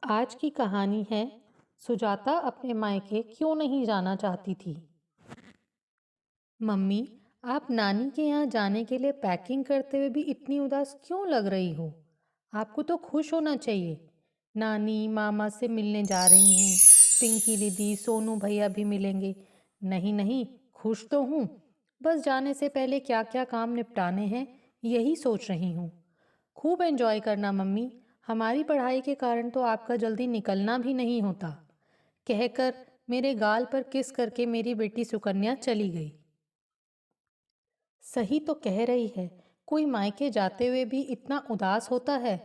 आज की कहानी है सुजाता अपने मायके क्यों नहीं जाना चाहती थी। मम्मी, आप नानी के यहाँ जाने के लिए पैकिंग करते हुए भी इतनी उदास क्यों लग रही हो? आपको तो खुश होना चाहिए। नानी मामा से मिलने जा रही हैं, पिंकी दीदी सोनू भैया भी मिलेंगे। नहीं नहीं, खुश तो हूँ। बस जाने से पहले क्या क्या काम निपटाने हैं यही सोच रही हूँ। खूब एंजॉय करना मम्मी। हमारी पढ़ाई के कारण तो आपका जल्दी निकलना भी नहीं होता। कहकर मेरे गाल पर किस करके मेरी बेटी सुकन्या चली गई। सही तो कह रही है। कोई मायके जाते हुए भी इतना उदास होता है?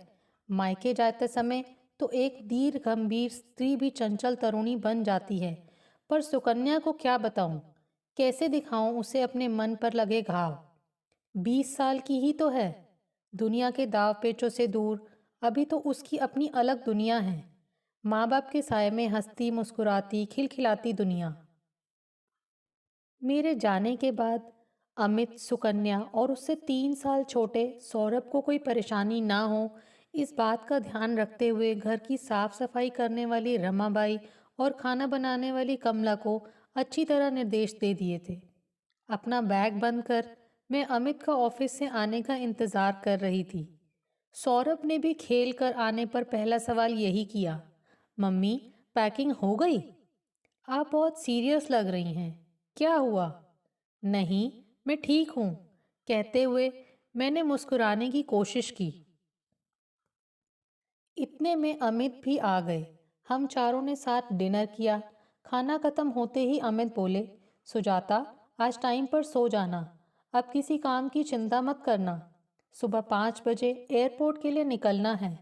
मायके जाते समय तो एक धीर गंभीर स्त्री भी चंचल तरुणी बन जाती है। पर सुकन्या को क्या बताऊं? कैसे दिखाऊं उसे अपने मन पर लगे घाव? 20 साल की ही तो है। दुनिया के दाव पेचों से दूर। अभी तो उसकी अपनी अलग दुनिया है। माँ बाप के साय में हंसती मुस्कुराती खिलखिलाती दुनिया। मेरे जाने के बाद अमित, सुकन्या और उससे 3 साल छोटे सौरभ को कोई परेशानी ना हो, इस बात का ध्यान रखते हुए घर की साफ सफाई करने वाली रमाबाई और खाना बनाने वाली कमला को अच्छी तरह निर्देश दे दिए थे। अपना बैग बंद कर मैं अमित का ऑफिस से आने का इंतजार कर रही थी। सौरभ ने भी खेल कर आने पर पहला सवाल यही किया, मम्मी, पैकिंग हो गई? आप बहुत सीरियस लग रही हैं। क्या हुआ? नहीं, मैं ठीक हूँ, कहते हुए मैंने मुस्कुराने की कोशिश की। इतने में अमित भी आ गए। हम चारों ने साथ डिनर किया। खाना खत्म होते ही अमित बोले, सुजाता, आज टाइम पर सो जाना। अब किसी काम की चिंता मत करना। सुबह 5 बजे एयरपोर्ट के लिए निकलना है।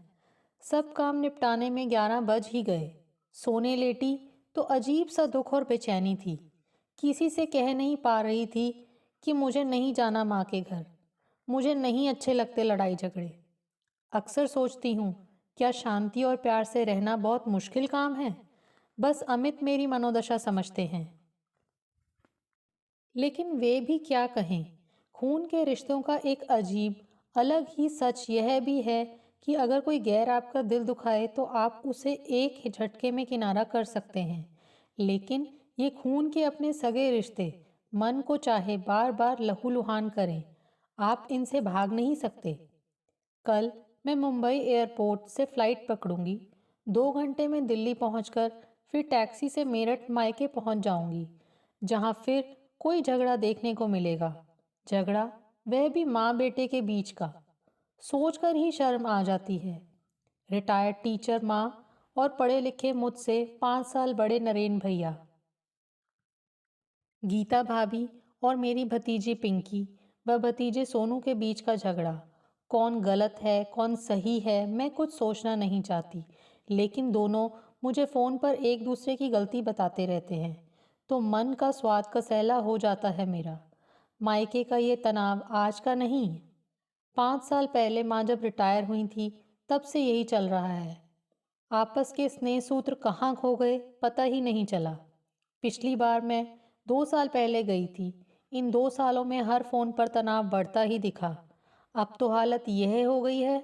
सब काम निपटाने में 11 बज ही गए। सोने लेटी तो अजीब सा दुख और बेचैनी थी। किसी से कह नहीं पा रही थी कि मुझे नहीं जाना माँ के घर। मुझे नहीं अच्छे लगते लड़ाई झगड़े। अक्सर सोचती हूँ, क्या शांति और प्यार से रहना बहुत मुश्किल काम है? बस अमित मेरी मनोदशा समझते हैं। लेकिन वे भी क्या कहें। खून के रिश्तों का एक अजीब अलग ही सच यह भी है कि अगर कोई गैर आपका दिल दुखाए तो आप उसे एक ही झटके में किनारा कर सकते हैं। लेकिन ये खून के अपने सगे रिश्ते मन को चाहे बार बार लहूलुहान करें, आप इनसे भाग नहीं सकते। कल मैं मुंबई एयरपोर्ट से फ़्लाइट पकड़ूंगी। 2 घंटे में दिल्ली पहुंचकर फिर टैक्सी से मेरठ मायके पहुंच जाऊंगी, जहां फिर कोई झगड़ा देखने को मिलेगा। झगड़ा, वह भी माँ बेटे के बीच का। सोचकर ही शर्म आ जाती है। रिटायर्ड टीचर माँ और पढ़े लिखे मुझसे 5 साल बड़े नरेन भैया, गीता भाभी और मेरी भतीजी पिंकी व भतीजे सोनू के बीच का झगड़ा। कौन गलत है कौन सही है मैं कुछ सोचना नहीं चाहती, लेकिन दोनों मुझे फ़ोन पर एक दूसरे की गलती बताते रहते हैं तो मन का स्वाद का सैला हो जाता है मेरा। मायके का ये तनाव आज का नहीं। 5 साल पहले माँ जब रिटायर हुई थी तब से यही चल रहा है। आपस के स्नेह सूत्र कहाँ खो गए पता ही नहीं चला। पिछली बार मैं 2 साल पहले गई थी। इन 2 सालों में हर फोन पर तनाव बढ़ता ही दिखा। अब तो हालत यह हो गई है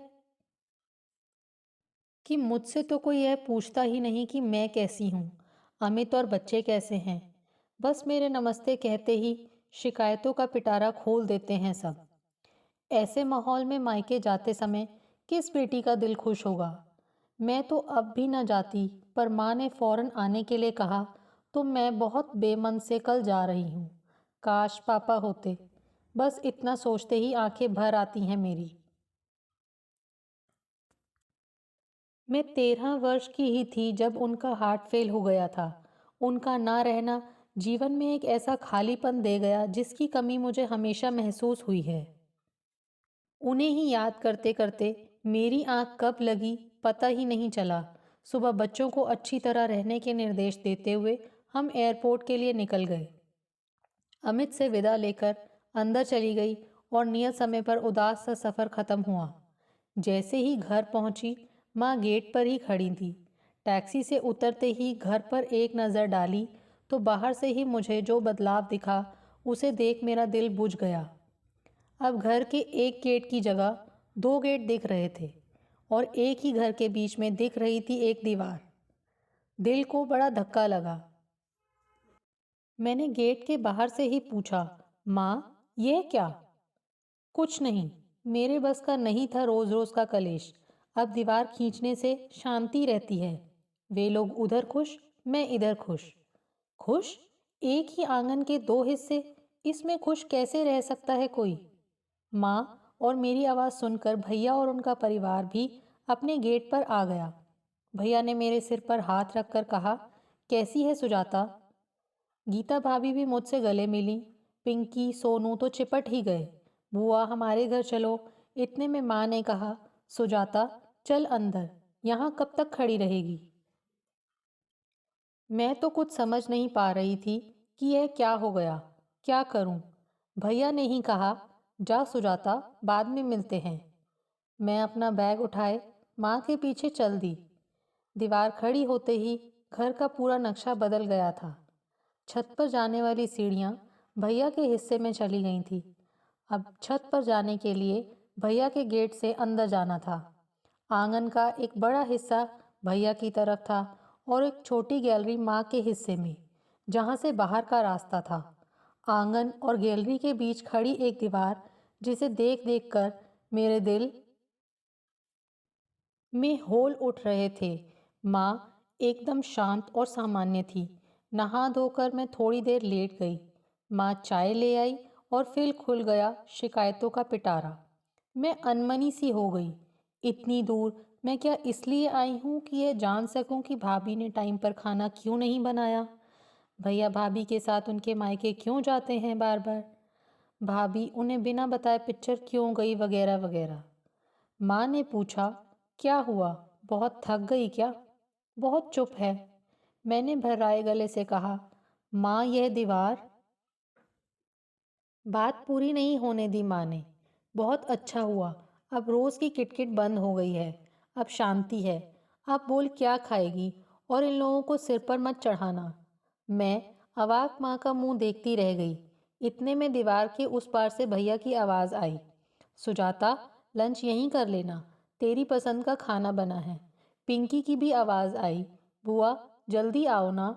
कि मुझसे तो कोई यह पूछता ही नहीं कि मैं कैसी हूँ, अमित और बच्चे कैसे हैं। बस मेरे नमस्ते कहते ही शिकायतों का पिटारा खोल देते हैं सब। ऐसे माहौल में मायके जाते समय किस बेटी का दिल खुश होगा? मैं तो अब भी न जाती, पर माँ ने फौरन आने के लिए कहा तो मैं बहुत बेमन से कल जा रही हूँ। काश पापा होते। बस इतना सोचते ही आंखें भर आती हैं मेरी। मैं 13 वर्ष की ही थी जब उनका हार्ट फेल हो गया था। उनका ना रहना जीवन में एक ऐसा खालीपन दे गया जिसकी कमी मुझे हमेशा महसूस हुई है। उन्हें ही याद करते करते मेरी आंख कब लगी पता ही नहीं चला। सुबह बच्चों को अच्छी तरह रहने के निर्देश देते हुए हम एयरपोर्ट के लिए निकल गए। अमित से विदा लेकर अंदर चली गई और नियत समय पर उदास सा सफ़र ख़त्म हुआ। जैसे ही घर पहुंची, माँ गेट पर ही खड़ी थी। टैक्सी से उतरते ही घर पर एक नज़र डाली तो बाहर से ही मुझे जो बदलाव दिखा उसे देख मेरा दिल बुझ गया। अब घर के एक गेट की जगह 2 गेट दिख रहे थे और एक ही घर के बीच में दिख रही थी एक दीवार। दिल को बड़ा धक्का लगा। मैंने गेट के बाहर से ही पूछा, माँ, यह क्या? कुछ नहीं, मेरे बस का नहीं था रोज रोज का कलेश। अब दीवार खींचने से शांति रहती है। वे लोग उधर खुश, मैं इधर खुश। खुश? एक ही आंगन के दो हिस्से, इसमें खुश कैसे रह सकता है कोई? माँ और मेरी आवाज़ सुनकर भैया और उनका परिवार भी अपने गेट पर आ गया। भैया ने मेरे सिर पर हाथ रखकर कहा, कैसी है सुजाता? गीता भाभी भी मुझसे गले मिली। पिंकी, सोनू तो चिपट ही गए। बुआ, हमारे घर चलो। इतने में माँ ने कहा, सुजाता, चल अंदर, यहाँ कब तक खड़ी रहेगी? मैं तो कुछ समझ नहीं पा रही थी कि यह क्या हो गया, क्या करूं? भैया ने ही कहा, जा सुजाता, बाद में मिलते हैं। मैं अपना बैग उठाए माँ के पीछे चल दी। दीवार खड़ी होते ही घर का पूरा नक्शा बदल गया था। छत पर जाने वाली सीढ़ियाँ भैया के हिस्से में चली गई थी। अब छत पर जाने के लिए भैया के गेट से अंदर जाना था। आंगन का एक बड़ा हिस्सा भैया की तरफ था और एक छोटी गैलरी माँ के हिस्से में, जहाँ से बाहर का रास्ता था। आंगन और गैलरी के बीच खड़ी एक दीवार, जिसे देख देख कर मेरे दिल में होल उठ रहे थे। माँ एकदम शांत और सामान्य थी। नहा धोकर मैं थोड़ी देर लेट गई। माँ चाय ले आई और फिर खुल गया शिकायतों का पिटारा। मैं अनमनी सी हो गई। इतनी दूर मैं क्या इसलिए आई हूँ कि यह जान सकूँ कि भाभी ने टाइम पर खाना क्यों नहीं बनाया? भैया भाभी के साथ उनके मायके क्यों जाते हैं बार बार? भाभी उन्हें बिना बताए पिक्चर क्यों गई, वगैरह वगैरह। माँ ने पूछा, क्या हुआ, बहुत थक गई क्या? बहुत चुप है। मैंने भर्राए गले से कहा, माँ, यह दीवार। बात पूरी नहीं होने दी माँ ने। बहुत अच्छा हुआ, अब रोज की किटकिट बंद हो गई है। अब शांति है। अब बोल, क्या खाएगी? और इन लोगों को सिर पर मत चढ़ाना। मैं अवाक माँ का मुंह देखती रह गई। इतने में दीवार के उस पार से भैया की आवाज़ आई, सुजाता, लंच यहीं कर लेना, तेरी पसंद का खाना बना है। पिंकी की भी आवाज़ आई, बुआ, जल्दी आओ ना।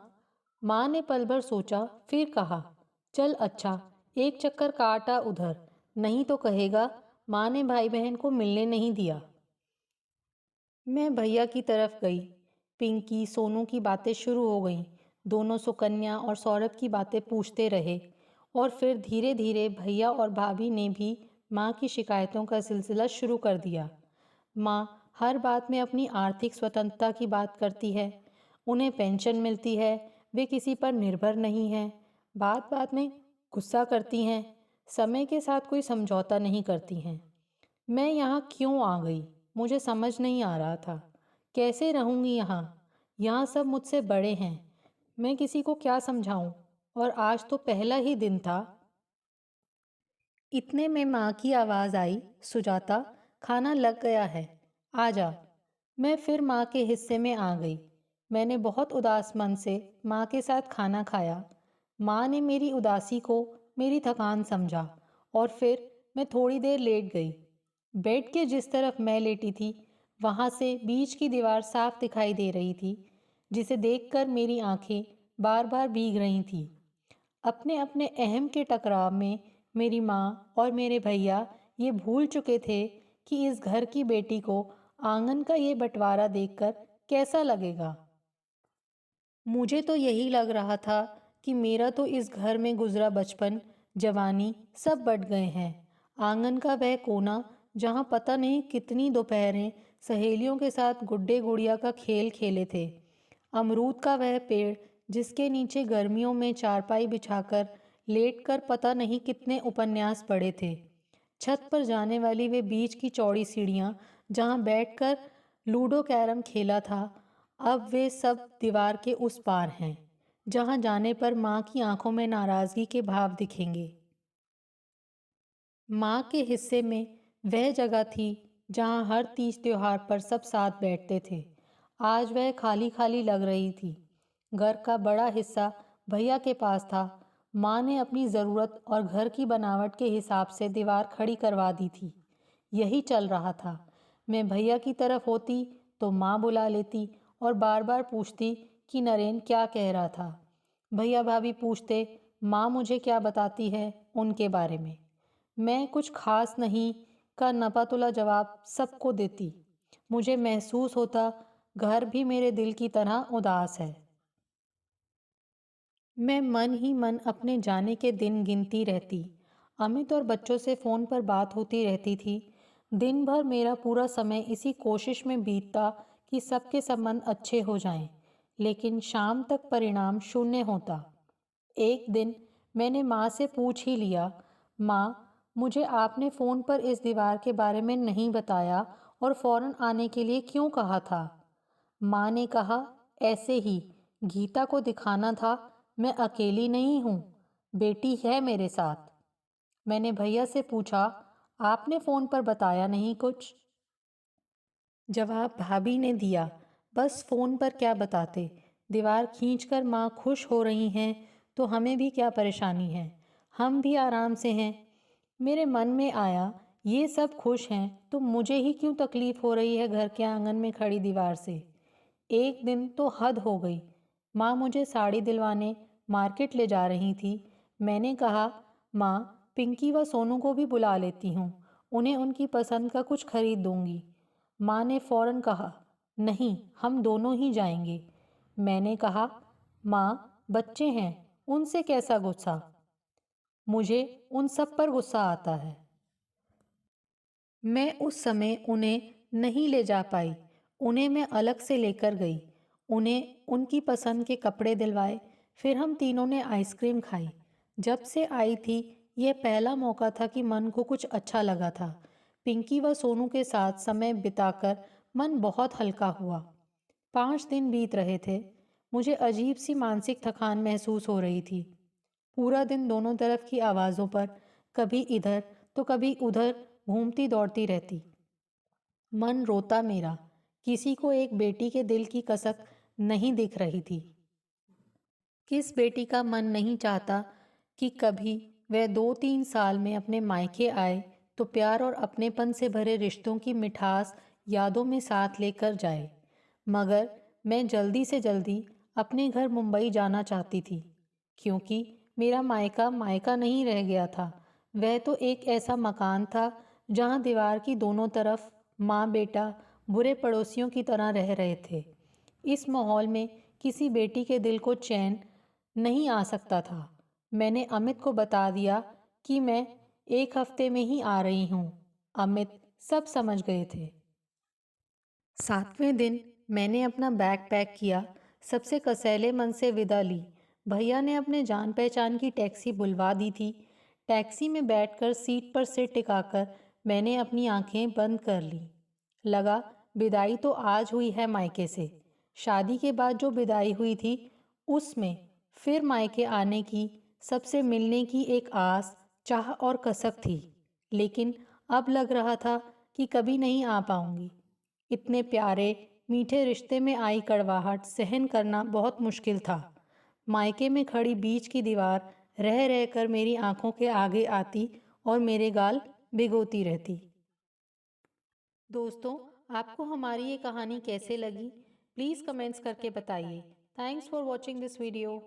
माँ ने पल भर सोचा, फिर कहा, चल अच्छा, एक चक्कर काटा उधर, नहीं तो कहेगा माँ ने भाई बहन को मिलने नहीं दिया। मैं भैया की तरफ गई। पिंकी, सोनू की बातें शुरू हो गईं। दोनों सुकन्या और सौरभ की बातें पूछते रहे और फिर धीरे धीरे भैया और भाभी ने भी माँ की शिकायतों का सिलसिला शुरू कर दिया। माँ हर बात में अपनी आर्थिक स्वतंत्रता की बात करती है। उन्हें पेंशन मिलती है, वे किसी पर निर्भर नहीं हैं। बात बात में गुस्सा करती हैं, समय के साथ कोई समझौता नहीं करती हैं। मैं यहाँ क्यों आ गई, मुझे समझ नहीं आ रहा था। कैसे रहूँगी यहाँ? यहाँ सब मुझसे बड़े हैं, मैं किसी को क्या समझाऊँ? और आज तो पहला ही दिन था। इतने में माँ की आवाज़ आई, सुजाता, खाना लग गया है, आ जा। मैं फिर माँ के हिस्से में आ गई। मैंने बहुत उदास मन से माँ के साथ खाना खाया। माँ ने मेरी उदासी को मेरी थकान समझा और फिर मैं थोड़ी देर लेट गई। बेड के जिस तरफ मैं लेटी थी, वहाँ से बीच की दीवार साफ दिखाई दे रही थी, जिसे देखकर मेरी आंखें बार बार भीग रही थीं। अपने अपने अहम के टकराव में मेरी माँ और मेरे भैया ये भूल चुके थे कि इस घर की बेटी को आंगन का ये बंटवारा देखकर कैसा लगेगा। मुझे तो यही लग रहा था कि मेरा तो इस घर में गुजरा बचपन, जवानी सब बट गए हैं। आंगन का वह कोना जहाँ पता नहीं कितनी दोपहरें सहेलियों के साथ गुड्डे गुड़िया का खेल खेले थे। अमरूद का वह पेड़ जिसके नीचे गर्मियों में चारपाई बिछाकर लेटकर पता नहीं कितने उपन्यास पढ़े थे। छत पर जाने वाली वे बीच की चौड़ी सीढ़ियाँ जहाँ बैठकर लूडो कैरम खेला था, अब वे सब दीवार के उस पार हैं, जहाँ जाने पर माँ की आंखों में नाराज़गी के भाव दिखेंगे। माँ के हिस्से में वह जगह थी जहाँ हर तीज त्योहार पर सब साथ बैठते थे। आज वह खाली खाली लग रही थी। घर का बड़ा हिस्सा भैया के पास था। माँ ने अपनी ज़रूरत और घर की बनावट के हिसाब से दीवार खड़ी करवा दी थी। यही चल रहा था। मैं भैया की तरफ होती तो माँ बुला लेती और बार बार पूछती कि नरेन क्या कह रहा था। भैया भाभी पूछते, माँ मुझे क्या बताती है उनके बारे में। मैं कुछ खास नहीं का नपातुला जवाब सबको देती। मुझे महसूस होता घर भी मेरे दिल की तरह उदास है। मैं मन ही मन अपने जाने के दिन गिनती रहती। अमित और बच्चों से फ़ोन पर बात होती रहती थी। दिन भर मेरा पूरा समय इसी कोशिश में बीतता कि सबके संबंध अच्छे हो जाएं, लेकिन शाम तक परिणाम शून्य होता। एक दिन मैंने माँ से पूछ ही लिया, माँ मुझे आपने फ़ोन पर इस दीवार के बारे में नहीं बताया और फ़ौरन आने के लिए क्यों कहा था। माँ ने कहा, ऐसे ही गीता को दिखाना था, मैं अकेली नहीं हूँ, बेटी है मेरे साथ। मैंने भैया से पूछा, आपने फ़ोन पर बताया नहीं कुछ। जवाब भाभी ने दिया, बस फ़ोन पर क्या बताते, दीवार खींचकर माँ खुश हो रही हैं तो हमें भी क्या परेशानी है, हम भी आराम से हैं। मेरे मन में आया, ये सब खुश हैं तो मुझे ही क्यों तकलीफ़ हो रही है घर के आंगन में खड़ी दीवार से। एक दिन तो हद हो गई। माँ मुझे साड़ी दिलवाने मार्केट ले जा रही थी। मैंने कहा, माँ पिंकी व सोनू को भी बुला लेती हूँ, उन्हें उनकी पसंद का कुछ खरीद दूँगी। माँ ने फ़ौरन कहा, नहीं हम दोनों ही जाएंगे। मैंने कहा, माँ बच्चे हैं, उनसे कैसा गुस्सा। मुझे उन सब पर गुस्सा आता है। मैं उस समय उन्हें नहीं ले जा पाई। उन्हें मैं अलग से लेकर गई, उन्हें उनकी पसंद के कपड़े दिलवाए, फिर हम तीनों ने आइसक्रीम खाई। जब से आई थी यह पहला मौका था कि मन को कुछ अच्छा लगा था। पिंकी व सोनू के साथ समय बिताकर मन बहुत हल्का हुआ। 5 दिन बीत रहे थे। मुझे अजीब सी मानसिक थकान महसूस हो रही थी। पूरा दिन दोनों तरफ की आवाज़ों पर कभी इधर तो कभी उधर घूमती दौड़ती रहती। मन रोता मेरा, किसी को एक बेटी के दिल की कसक नहीं दिख रही थी। किस बेटी का मन नहीं चाहता कि कभी वह 2-3 साल में अपने मायके आए तो प्यार और अपनेपन से भरे रिश्तों की मिठास यादों में साथ लेकर जाए। मगर मैं जल्दी से जल्दी अपने घर मुंबई जाना चाहती थी, क्योंकि मेरा मायका मायका नहीं रह गया था। वह तो एक ऐसा मकान था जहाँ दीवार की दोनों तरफ माँ बेटा बुरे पड़ोसियों की तरह रह रहे थे। इस माहौल में किसी बेटी के दिल को चैन नहीं आ सकता था। मैंने अमित को बता दिया कि मैं 1 हफ्ते में ही आ रही हूँ। अमित सब समझ गए थे। 7वें दिन मैंने अपना बैग पैक किया, सबसे कसैले मन से विदा ली। भैया ने अपने जान पहचान की टैक्सी बुलवा दी थी। टैक्सी में बैठकर सीट पर सिर टिकाकर मैंने अपनी आंखें बंद कर ली। लगा विदाई तो आज हुई है मायके से। शादी के बाद जो विदाई हुई थी उसमें फिर मायके आने की, सबसे मिलने की एक आस, चाह और कसक थी। लेकिन अब लग रहा था कि कभी नहीं आ पाऊंगी। इतने प्यारे मीठे रिश्ते में आई कड़वाहट सहन करना बहुत मुश्किल था। मायके में खड़ी बीच की दीवार रह रहकर मेरी आंखों के आगे आती और मेरे गाल भिगोती रहती। दोस्तों, आपको हमारी ये कहानी कैसे लगी? प्लीज़ कमेंट्स करके बताइए। Thanks for watching this video.